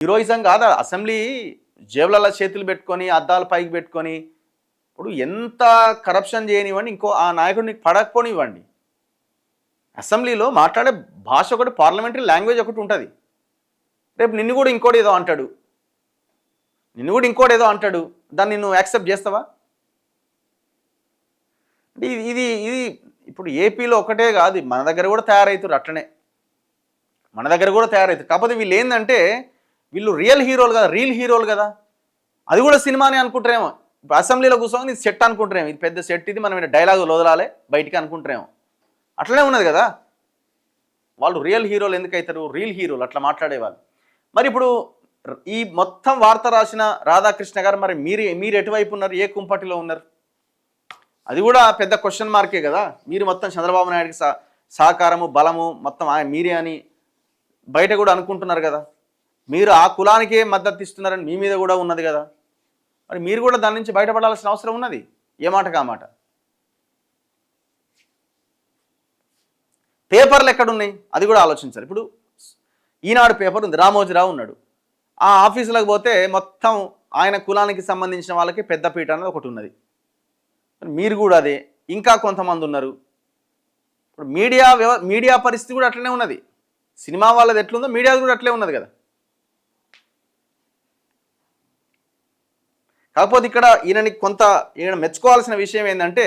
heroism కాదా assembly జేబులలో చేతులు పెట్టుకొని అద్దాలు పైకి పెట్టుకొని ఇప్పుడు ఎంత కరప్షన్ చేయనివ్వండి ఇంకో ఆ నాయకుడిని పడకపోనివ్వండి అసెంబ్లీలో మాట్లాడే భాష ఒకటి పార్లమెంటరీ లాంగ్వేజ్ ఒకటి ఉంటుంది రేపు నిన్ను కూడా ఇంకోటి ఏదో అంటాడు దాన్ని నువ్వు యాక్సెప్ట్ చేస్తావా ఇది ఇది ఇప్పుడు ఏపీలో ఒకటే కాదు మన దగ్గర కూడా తయారవుతారు అట్లనే మన దగ్గర కూడా తయారవుతారు కాకపోతే వీళ్ళు ఏంటంటే వీళ్ళు రియల్ హీరోలు కదా అది కూడా సినిమానే అనుకుంటారేమో అసెంబ్లీలో కూర్చొని ఇది సెట్ అనుకుంటారేమో ఇది పెద్ద సెట్ ఇది మనం డైలాగులు వదలాలి బయటికి అనుకుంటారేమో అట్లనే ఉన్నది కదా వాళ్ళు రియల్ హీరోలు ఎందుకు అవుతారు రియల్ హీరోలు అట్లా మాట్లాడేవాళ్ళు మరి ఇప్పుడు ఈ మొత్తం వార్త రాసిన రాధాకృష్ణ గారు మరి మీరు ఎటువైపు ఉన్నారు ఏ కుంపటిలో ఉన్నారు అది కూడా పెద్ద క్వశ్చన్ మార్కే కదా మీరు మొత్తం చంద్రబాబు నాయుడికి సహకారము బలము మొత్తం మీరే అని బయట కూడా అనుకుంటున్నారు కదా మీరు ఆ కులానికే మద్దతు ఇస్తున్నారని మీ మీద కూడా ఉన్నది కదా మరి మీరు కూడా దాని నుంచి బయటపడాల్సిన అవసరం ఉన్నది ఏ మాట కామాట పేపర్లు ఎక్కడున్నాయి అది కూడా ఆలోచించాలి ఇప్పుడు ఈనాడు పేపర్ ఉంది రామోజీరావు ఉన్నాడు ఆ ఆఫీసులకు పోతే మొత్తం ఆయన కులానికి సంబంధించిన వాళ్ళకి పెద్దపీట అనేది ఒకటి ఉన్నది మీరు కూడా అదే ఇంకా కొంతమంది ఉన్నారు ఇప్పుడు మీడియా పరిస్థితి కూడా అట్లనే ఉన్నది సినిమా వాళ్ళది ఎట్లుందో మీడియా కూడా అట్లే ఉన్నది కదా కాకపోతే ఇక్కడ ఈయన మెచ్చుకోవాల్సిన విషయం ఏంటంటే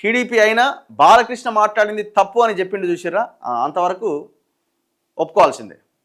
టీడీపీ అయినా బాలకృష్ణ మాట్లాడింది తప్పు అని చెప్పిండు చూసిర్రా అంతవరకు ఒప్పుకోవాల్సిందే